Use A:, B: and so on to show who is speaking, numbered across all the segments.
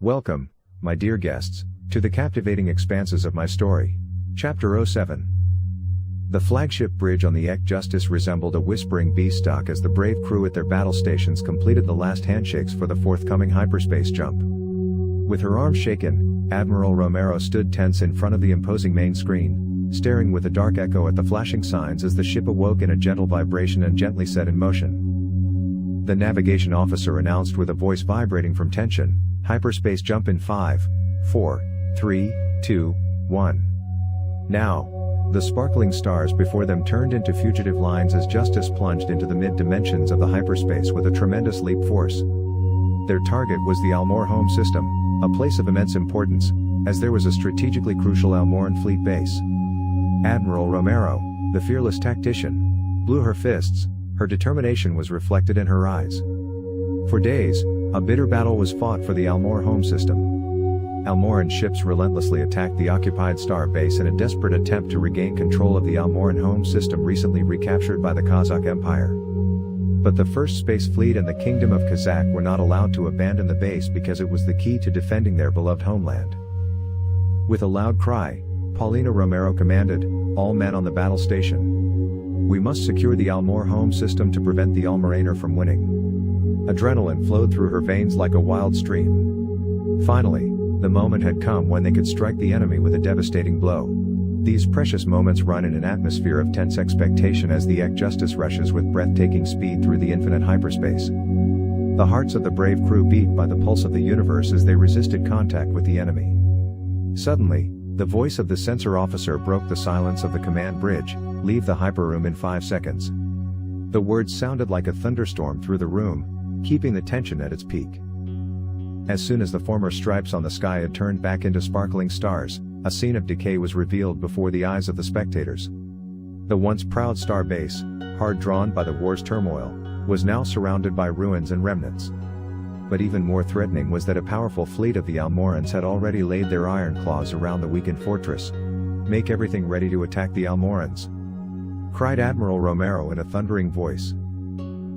A: Welcome, my dear guests, to the captivating expanses of my story. Chapter 07. The flagship bridge on the Ek Justice resembled a whispering beanstalk as the brave crew at their battle stations completed the last handshakes for the forthcoming hyperspace jump. With her arms shaken, Admiral Romero stood tense in front of the imposing main screen, staring with a dark echo at the flashing signs as the ship awoke in a gentle vibration and gently set in motion. The navigation officer announced with a voice vibrating from tension, "Hyperspace jump in 5, 4, 3, 2, 1. Now." The sparkling stars before them turned into fugitive lines as Justice plunged into the mid-dimensions of the hyperspace with a tremendous leap force. Their target was the Almor home system, a place of immense importance, as there was a strategically crucial Almoran fleet base. Admiral Romero, the fearless tactician, blew her fists. Her determination was reflected in her eyes. For days, a bitter battle was fought for the Almor home system. Almoran ships relentlessly attacked the occupied star base in a desperate attempt to regain control of the Almoran home system recently recaptured by the Kazakh Empire. But the First Space Fleet and the Kingdom of Kasach were not allowed to abandon the base because it was the key to defending their beloved homeland. With a loud cry, Paulina Romero commanded, "All men on the battle station. We must secure the Almor home system to prevent the Almoraner from winning." Adrenaline flowed through her veins like a wild stream. Finally, the moment had come when they could strike the enemy with a devastating blow. These precious moments run in an atmosphere of tense expectation as the Ek Justice rushes with breathtaking speed through the infinite hyperspace. The hearts of the brave crew beat by the pulse of the universe as they resisted contact with the enemy. Suddenly, the voice of the sensor officer broke the silence of the command bridge, "Leave the hyperroom in 5 seconds." The words sounded like a thunderstorm through the room, keeping the tension at its peak. As soon as the former stripes on the sky had turned back into sparkling stars, a scene of decay was revealed before the eyes of the spectators. The once proud star base, hard drawn by the war's turmoil, was now surrounded by ruins and remnants. But even more threatening was that a powerful fleet of the Almorans had already laid their iron claws around the weakened fortress. "Make everything ready to attack the Almorans," cried Admiral Romero in a thundering voice.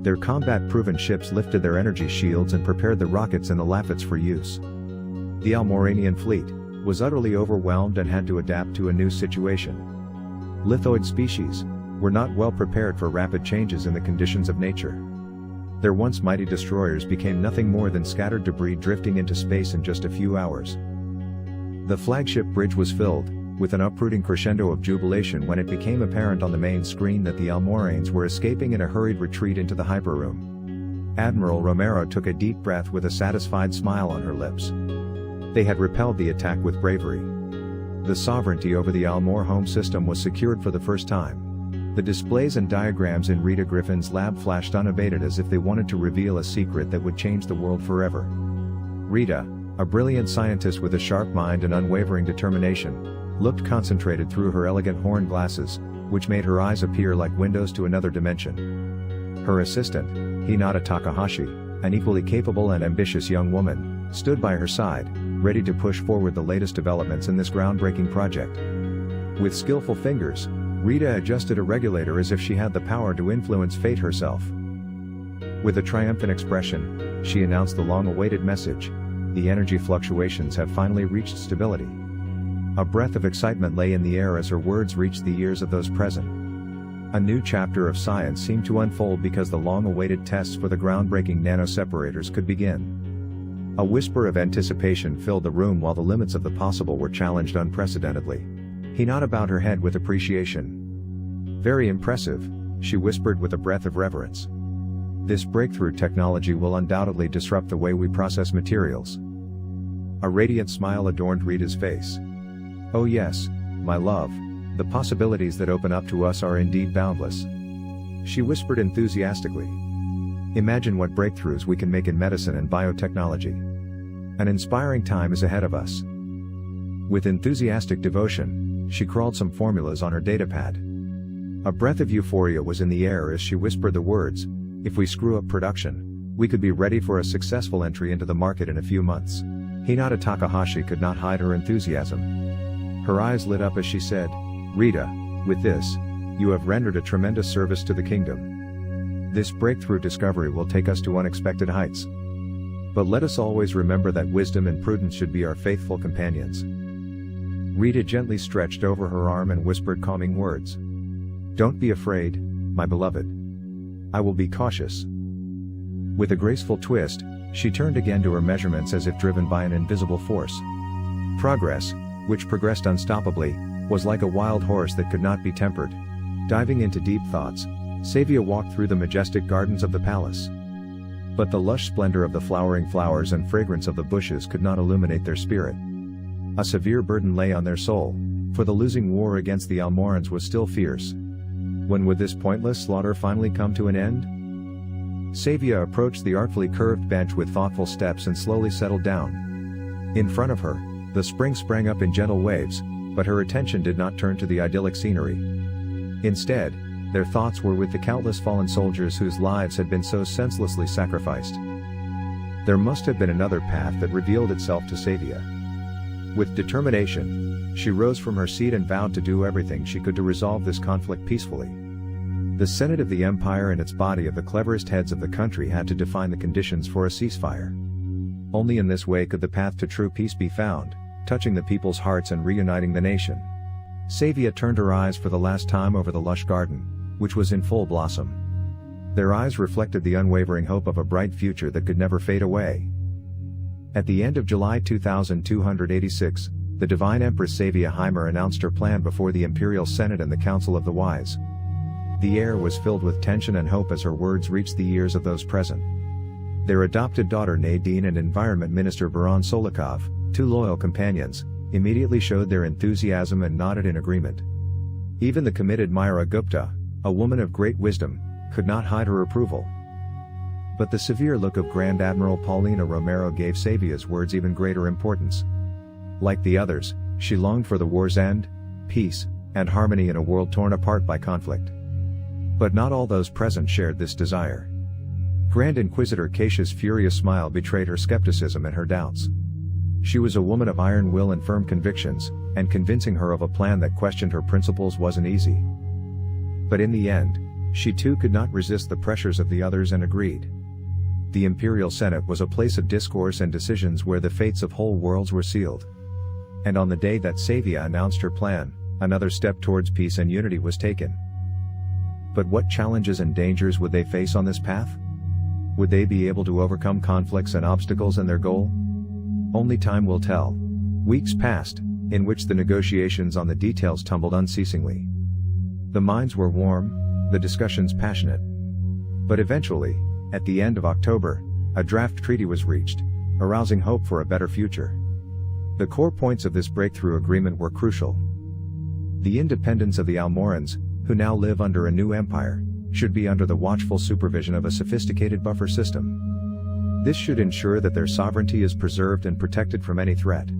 A: Their combat-proven ships lifted their energy shields and prepared the rockets and the laffets for use. The Almoranian fleet was utterly overwhelmed and had to adapt to a new situation. Lithoid species were not well prepared for rapid changes in the conditions of nature. Their once mighty destroyers became nothing more than scattered debris drifting into space in just a few hours. The flagship bridge was filled with an uprooting crescendo of jubilation when it became apparent on the main screen that the Almorans were escaping in a hurried retreat into the hyperroom. Admiral Romero took a deep breath with a satisfied smile on her lips. They had repelled the attack with bravery. The sovereignty over the Almor home system was secured for the first time. The displays and diagrams in Rita Griffin's lab flashed unabated as if they wanted to reveal a secret that would change the world forever. Rita, a brilliant scientist with a sharp mind and unwavering determination, looked concentrated through her elegant horn glasses, which made her eyes appear like windows to another dimension. Her assistant, Hinata Takahashi, an equally capable and ambitious young woman, stood by her side, ready to push forward the latest developments in this groundbreaking project. With skillful fingers, Rita adjusted a regulator as if she had the power to influence fate herself. With a triumphant expression, she announced the long-awaited message: "The energy fluctuations have finally reached stability." A breath of excitement lay in the air as her words reached the ears of those present. A new chapter of science seemed to unfold because the long-awaited tests for the groundbreaking nanoseparators could begin. A whisper of anticipation filled the room while the limits of the possible were challenged unprecedentedly. Hinata bowed her head with appreciation. "Very impressive," she whispered with a breath of reverence. "This breakthrough technology will undoubtedly disrupt the way we process materials." A radiant smile adorned Rita's face. "Oh yes, my love, the possibilities that open up to us are indeed boundless," she whispered enthusiastically. "Imagine what breakthroughs we can make in medicine and biotechnology. An inspiring time is ahead of us." With enthusiastic devotion, she crawled some formulas on her datapad. A breath of euphoria was in the air as she whispered the words, "If we screw up production, we could be ready for a successful entry into the market in a few months." Hinata Takahashi could not hide her enthusiasm. Her eyes lit up as she said, "Rita, with this, you have rendered a tremendous service to the kingdom. This breakthrough discovery will take us to unexpected heights." But let us always remember that wisdom and prudence should be our faithful companions. Rita gently stretched over her arm and whispered calming words. "Don't be afraid, my beloved. I will be cautious." With a graceful twist, she turned again to her measurements as if driven by an invisible force. Progress, which progressed unstoppably, was like a wild horse that could not be tempered. Diving into deep thoughts, Savia walked through the majestic gardens of the palace. But the lush splendor of the flowering flowers and fragrance of the bushes could not illuminate their spirit. A severe burden lay on their soul, for the losing war against the Almorans was still fierce. When would this pointless slaughter finally come to an end? Savia approached the artfully curved bench with thoughtful steps and slowly settled down. In front of her, the spring sprang up in gentle waves, but her attention did not turn to the idyllic scenery. Instead, their thoughts were with the countless fallen soldiers whose lives had been so senselessly sacrificed. There must have been another path that revealed itself to Savia. With determination, she rose from her seat and vowed to do everything she could to resolve this conflict peacefully. The Senate of the Empire and its body of the cleverest heads of the country had to define the conditions for a ceasefire. Only in this way could the path to true peace be found, touching the people's hearts and reuniting the nation. Savia turned her eyes for the last time over the lush garden, which was in full blossom. Their eyes reflected the unwavering hope of a bright future that could never fade away. At the end of July 2286, the Divine Empress Savia Heimer announced her plan before the Imperial Senate and the Council of the Wise. The air was filled with tension and hope as her words reached the ears of those present. Their adopted daughter Nadine and Environment Minister Baron Solikov, two loyal companions, immediately showed their enthusiasm and nodded in agreement. Even the committed Myra Gupta, a woman of great wisdom, could not hide her approval. But the severe look of Grand Admiral Paulina Romero gave Savia's words even greater importance. Like the others, she longed for the war's end, peace, and harmony in a world torn apart by conflict. But not all those present shared this desire. Grand Inquisitor Kaisha's furious smile betrayed her skepticism and her doubts. She was a woman of iron will and firm convictions, and convincing her of a plan that questioned her principles wasn't easy. But in the end, she too could not resist the pressures of the others and agreed. The Imperial Senate was a place of discourse and decisions where the fates of whole worlds were sealed. And on the day that Savia announced her plan, another step towards peace and unity was taken. But what challenges and dangers would they face on this path? Would they be able to overcome conflicts and obstacles in their goal? Only time will tell. Weeks passed, in which the negotiations on the details tumbled unceasingly. The minds were warm, the discussions passionate. But eventually, at the end of October, a draft treaty was reached, arousing hope for a better future. The core points of this breakthrough agreement were crucial. The independence of the Almorans, who now live under a new empire, should be under the watchful supervision of a sophisticated buffer system. This should ensure that their sovereignty is preserved and protected from any threat.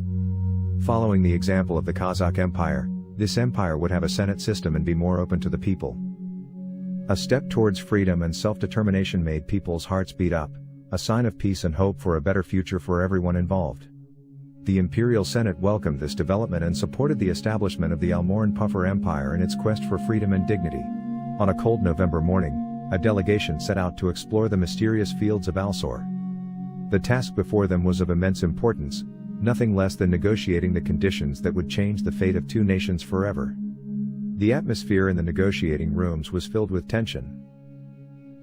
A: Following the example of the Kazakh Empire, this empire would have a Senate system and be more open to the people. A step towards freedom and self-determination made people's hearts beat up, a sign of peace and hope for a better future for everyone involved. The Imperial Senate welcomed this development and supported the establishment of the Almoran Puffer Empire in its quest for freedom and dignity. On a cold November morning, a delegation set out to explore the mysterious fields of Alsor. The task before them was of immense importance, nothing less than negotiating the conditions that would change the fate of two nations forever. The atmosphere in the negotiating rooms was filled with tension.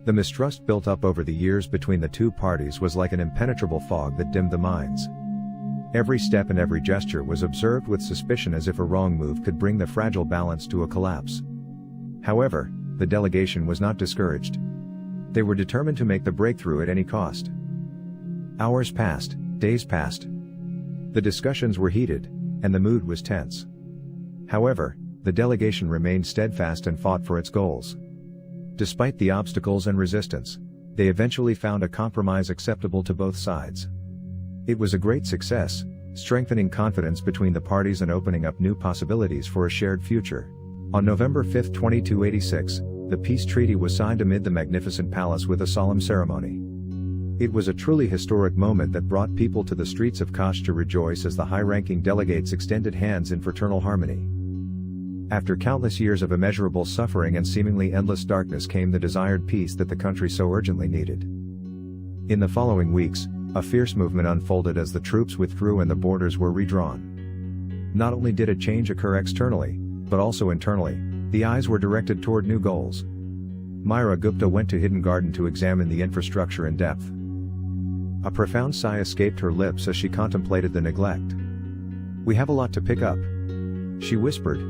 A: The mistrust built up over the years between the two parties was like an impenetrable fog that dimmed the minds. Every step and every gesture was observed with suspicion, as if a wrong move could bring the fragile balance to a collapse. However, the delegation was not discouraged. They were determined to make the breakthrough at any cost. Hours passed, days passed. The discussions were heated, and the mood was tense. However, the delegation remained steadfast and fought for its goals. Despite the obstacles and resistance, they eventually found a compromise acceptable to both sides. It was a great success, strengthening confidence between the parties and opening up new possibilities for a shared future. On November 5, 2286, the peace treaty was signed amid the magnificent palace with a solemn ceremony. It was a truly historic moment that brought people to the streets of Kasach to rejoice as the high-ranking delegates extended hands in fraternal harmony. After countless years of immeasurable suffering and seemingly endless darkness came the desired peace that the country so urgently needed. In the following weeks, A fierce movement unfolded as the troops withdrew and the borders were redrawn. Not only did a change occur externally, but also internally, the eyes were directed toward new goals. Myra Gupta went to Hidden Garden to examine the infrastructure in depth. A profound sigh escaped her lips as she contemplated the neglect. "We have a lot to pick up," she whispered.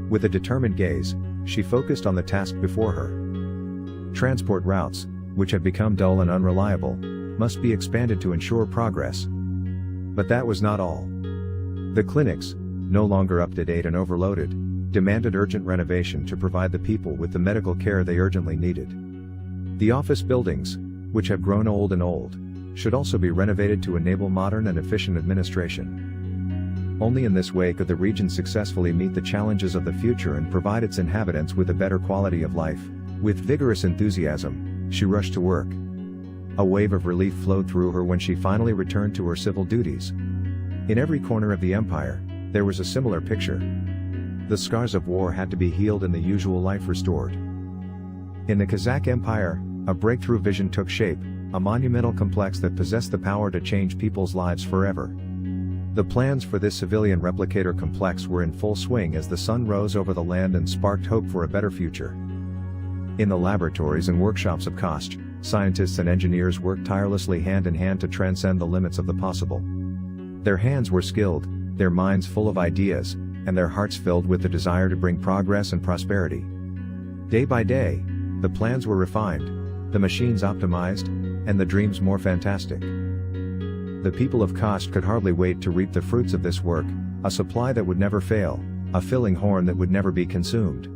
A: With a determined gaze, she focused on the task before her. Transport routes, which had become dull and unreliable, must be expanded to ensure progress. But that was not all. The clinics, no longer up to date and overloaded, demanded urgent renovation to provide the people with the medical care they urgently needed. The office buildings, which have grown old and old, should also be renovated to enable modern and efficient administration. Only in this way could the region successfully meet the challenges of the future and provide its inhabitants with a better quality of life. With vigorous enthusiasm, she rushed to work. A wave of relief flowed through her when she finally returned to her civil duties. In every corner of the empire, there was a similar picture. The scars of war had to be healed and the usual life restored. In the Kazakh Empire, a breakthrough vision took shape, a monumental complex that possessed the power to change people's lives forever. The plans for this civilian replicator complex were in full swing as the sun rose over the land and sparked hope for a better future. In the laboratories and workshops of Kasach, scientists and engineers worked tirelessly hand in hand to transcend the limits of the possible. Their hands were skilled, their minds full of ideas, and their hearts filled with the desire to bring progress and prosperity. Day by day, the plans were refined, the machines optimized, and the dreams more fantastic. The people of Kasach could hardly wait to reap the fruits of this work, a supply that would never fail, a filling horn that would never be consumed.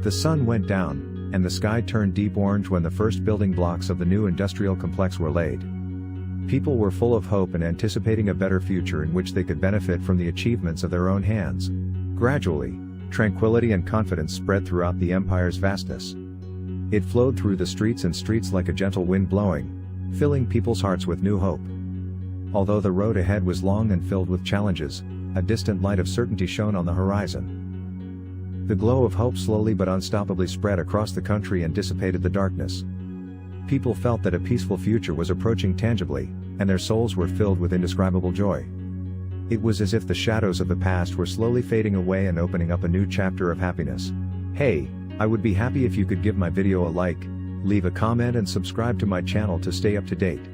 A: The sun went down, and the sky turned deep orange when the first building blocks of the new industrial complex were laid. People were full of hope and anticipating a better future in which they could benefit from the achievements of their own hands. Gradually, tranquility and confidence spread throughout the empire's vastness. It flowed through the streets and streets like a gentle wind blowing, filling people's hearts with new hope. Although the road ahead was long and filled with challenges, a distant light of certainty shone on the horizon. The glow of hope slowly but unstoppably spread across the country and dissipated the darkness. People felt that a peaceful future was approaching tangibly, and their souls were filled with indescribable joy. It was as if the shadows of the past were slowly fading away and opening up a new chapter of happiness. Hey, I would be happy if you could give my video a like, leave a comment and subscribe to my channel to stay up to date.